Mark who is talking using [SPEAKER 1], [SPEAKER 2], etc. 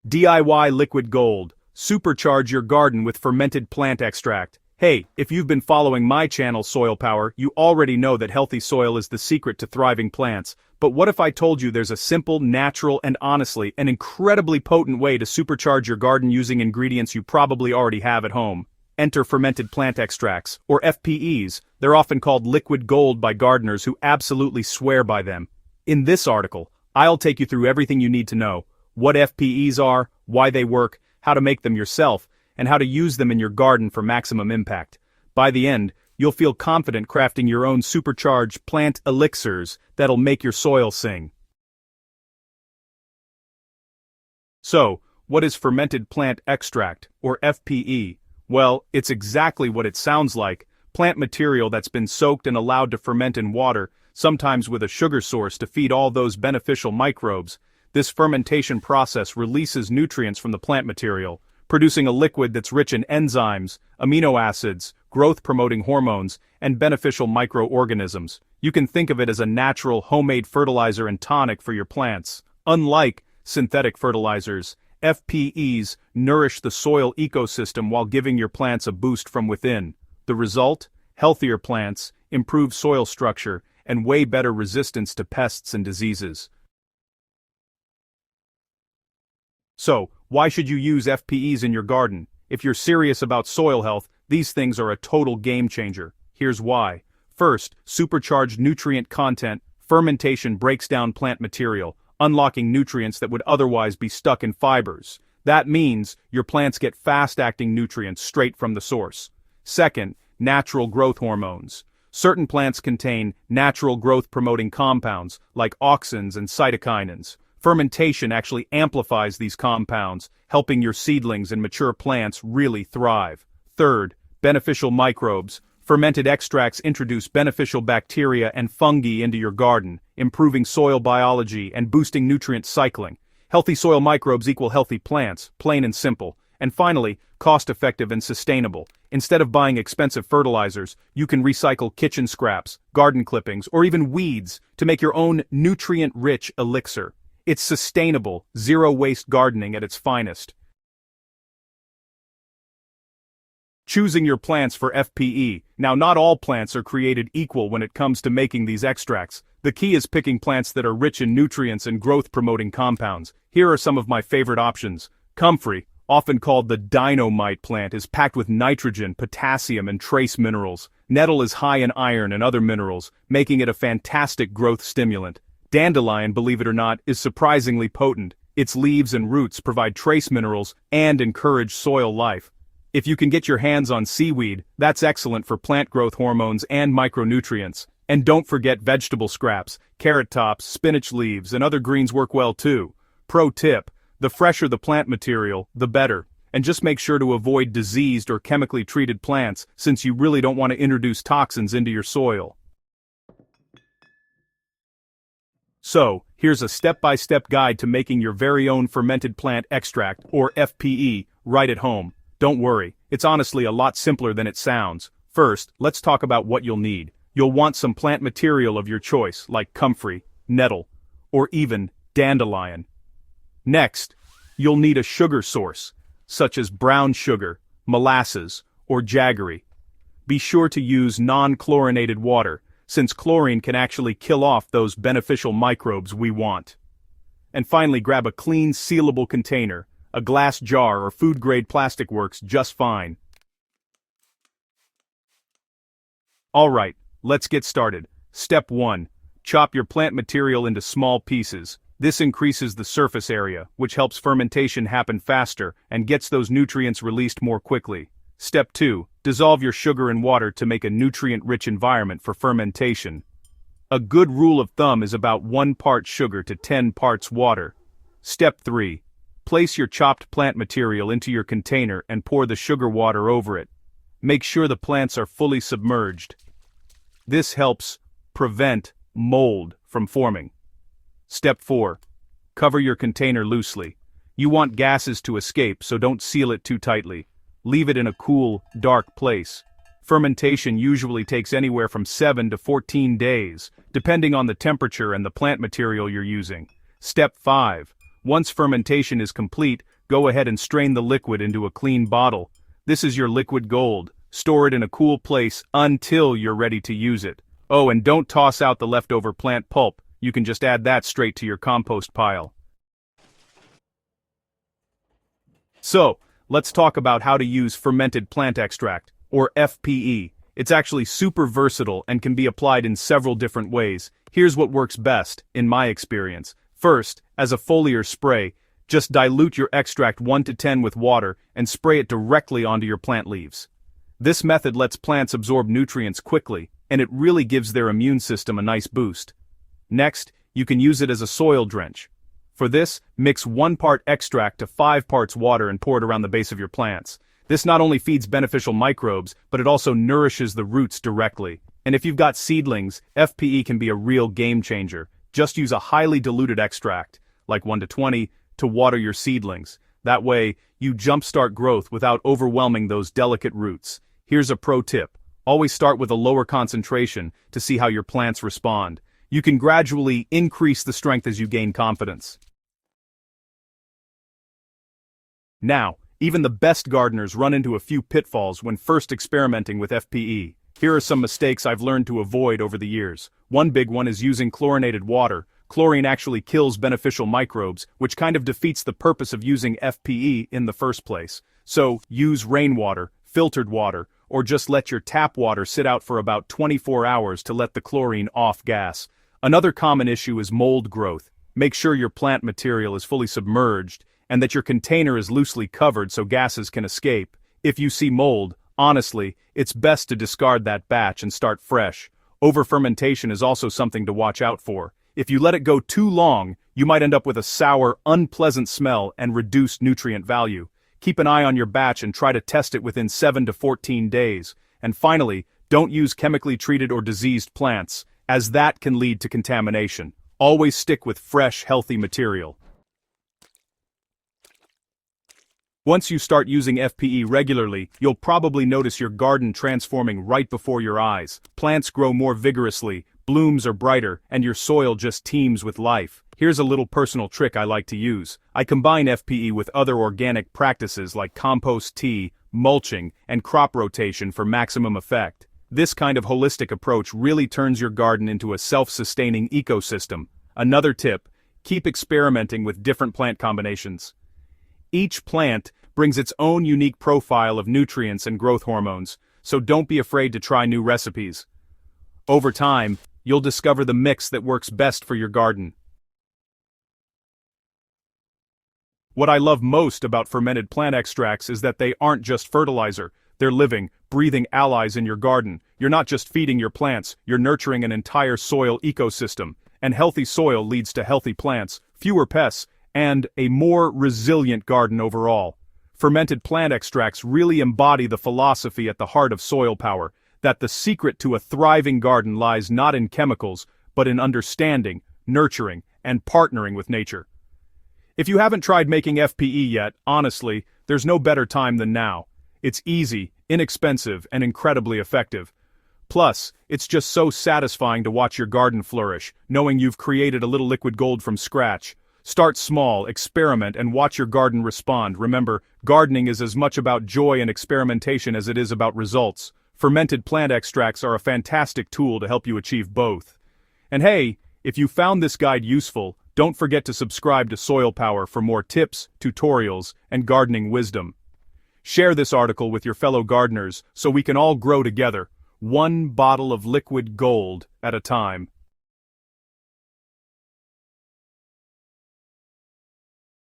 [SPEAKER 1] DIY liquid gold. Supercharge your garden with fermented plant extract. Hey, if you've been following my channel Soil Power, you already know that healthy soil is the secret to thriving plants. But what if I told you there's a simple, natural, and honestly, an incredibly potent way to supercharge your garden using ingredients you probably already have at home? Enter fermented plant extracts, or FPEs. They're often called liquid gold by gardeners who absolutely swear by them. In this article, I'll take you through everything you need to know: what FPEs are, why they work, how to make them yourself, and how to use them in your garden for maximum impact. By the end, you'll feel confident crafting your own supercharged plant elixirs that'll make your soil sing. So, what is fermented plant extract, or FPE? Well, it's exactly what it sounds like: plant material that's been soaked and allowed to ferment in water, sometimes with a sugar source to feed all those beneficial microbes. This fermentation process releases nutrients from the plant material, producing a liquid that's rich in enzymes, amino acids, growth-promoting hormones, and beneficial microorganisms. You can think of it as a natural, homemade fertilizer and tonic for your plants. Unlike synthetic fertilizers, FPEs nourish the soil ecosystem while giving your plants a boost from within. The result? Healthier plants, improved soil structure, and way better resistance to pests and diseases. So, why should you use FPEs in your garden? If you're serious about soil health, these things are a total game changer. Here's why. First, supercharged nutrient content. Fermentation breaks down plant material, unlocking nutrients that would otherwise be stuck in fibers. That means your plants get fast-acting nutrients straight from the source. Second, natural growth hormones. Certain plants contain natural growth-promoting compounds, like auxins and cytokinins. Fermentation actually amplifies these compounds, helping your seedlings and mature plants really thrive. Third, beneficial microbes. Fermented extracts introduce beneficial bacteria and fungi into your garden, improving soil biology and boosting nutrient cycling. Healthy soil microbes equal healthy plants, plain and simple. And finally, cost-effective and sustainable. Instead of buying expensive fertilizers, you can recycle kitchen scraps, garden clippings, or even weeds to make your own nutrient-rich elixir. It's sustainable, zero-waste gardening at its finest. Choosing your plants for FPE. Now, not all plants are created equal when it comes to making these extracts. The key is picking plants that are rich in nutrients and growth-promoting compounds. Here are some of my favorite options. Comfrey, often called the dynamite plant, is packed with nitrogen, potassium, and trace minerals. Nettle is high in iron and other minerals, making it a fantastic growth stimulant. Dandelion, believe it or not, is surprisingly potent. Its leaves and roots provide trace minerals and encourage soil life. If you can get your hands on seaweed, that's excellent for plant growth hormones and micronutrients. And don't forget vegetable scraps. Carrot tops, spinach leaves, and other greens work well too. Pro tip: the fresher the plant material, the better. And just make sure to avoid diseased or chemically treated plants, since you really don't want to introduce toxins into your soil. So, here's a step-by-step guide to making your very own fermented plant extract, or FPE, right at home. Don't worry, it's honestly a lot simpler than it sounds. First, let's talk about what you'll need. You'll want some plant material of your choice, like comfrey, nettle, or even dandelion. Next, you'll need a sugar source, such as brown sugar, molasses, or jaggery. Be sure to use non-chlorinated water, since chlorine can actually kill off those beneficial microbes we want. And finally, grab a clean, sealable container. A glass jar or food-grade plastic works just fine. Alright, let's get started. Step 1. Chop your plant material into small pieces. This increases the surface area, which helps fermentation happen faster and gets those nutrients released more quickly. Step 2. Dissolve your sugar in water to make a nutrient-rich environment for fermentation. A good rule of thumb is about 1 part sugar to 10 parts water. Step 3. Place your chopped plant material into your container and pour the sugar water over it. Make sure the plants are fully submerged. This helps prevent mold from forming. Step 4. Cover your container loosely. You want gases to escape, so don't seal it too tightly. Leave it in a cool, dark place. Fermentation usually takes anywhere from 7 to 14 days, depending on the temperature and the plant material you're using. Step 5. Once fermentation is complete, go ahead and strain the liquid into a clean bottle. This is your liquid gold. Store it in a cool place until you're ready to use it. Oh, and don't toss out the leftover plant pulp. You can just add that straight to your compost pile. So, let's talk about how to use fermented plant extract, or FPE. It's actually super versatile and can be applied in several different ways. Here's what works best, in my experience. First, as a foliar spray, just dilute your extract 1 to 10 with water and spray it directly onto your plant leaves. This method lets plants absorb nutrients quickly, and it really gives their immune system a nice boost. Next, you can use it as a soil drench. For this, mix 1 part extract to 5 parts water and pour it around the base of your plants. This not only feeds beneficial microbes, but it also nourishes the roots directly. And if you've got seedlings, FPE can be a real game changer. Just use a highly diluted extract, like 1 to 20, to water your seedlings. That way, you jumpstart growth without overwhelming those delicate roots. Here's a pro tip. Always start with a lower concentration to see how your plants respond. You can gradually increase the strength as you gain confidence. Now, even the best gardeners run into a few pitfalls when first experimenting with FPE. Here are some mistakes I've learned to avoid over the years. One big one is using chlorinated water. Chlorine actually kills beneficial microbes, which kind of defeats the purpose of using FPE in the first place. So, use rainwater, filtered water, or just let your tap water sit out for about 24 hours to let the chlorine off gas. Another common issue is mold growth. Make sure your plant material is fully submerged and that your container is loosely covered so gases can escape. If you see mold, honestly, it's best to discard that batch and start fresh. Over-fermentation is also something to watch out for. If you let it go too long, you might end up with a sour, unpleasant smell and reduced nutrient value. Keep an eye on your batch and try to test it within 7 to 14 days. And finally, don't use chemically treated or diseased plants, as that can lead to contamination. Always stick with fresh, healthy material. Once you start using FPE regularly, you'll probably notice your garden transforming right before your eyes. Plants grow more vigorously, blooms are brighter, and your soil just teems with life. Here's a little personal trick I like to use. I combine FPE with other organic practices like compost tea, mulching, and crop rotation for maximum effect. This kind of holistic approach really turns your garden into a self-sustaining ecosystem. Another tip, keep experimenting with different plant combinations. Each plant brings its own unique profile of nutrients and growth hormones, so don't be afraid to try new recipes. Over time, you'll discover the mix that works best for your garden. What I love most about fermented plant extracts is that they aren't just fertilizer, they're living, breathing allies in your garden. You're not just feeding your plants, you're nurturing an entire soil ecosystem. And healthy soil leads to healthy plants, fewer pests, and a more resilient garden overall. Fermented plant extracts really embody the philosophy at the heart of soil power, that the secret to a thriving garden lies not in chemicals, but in understanding, nurturing, and partnering with nature. If you haven't tried making FPE yet, honestly, there's no better time than now. It's easy, inexpensive, and incredibly effective. Plus, it's just so satisfying to watch your garden flourish, knowing you've created a little liquid gold from scratch. Start small, experiment, and watch your garden respond. Remember, gardening is as much about joy and experimentation as it is about results. Fermented plant extracts are a fantastic tool to help you achieve both. And hey, if you found this guide useful, don't forget to subscribe to Soil Power for more tips, tutorials, and gardening wisdom. Share this article with your fellow gardeners so we can all grow together, one bottle of liquid gold at a time.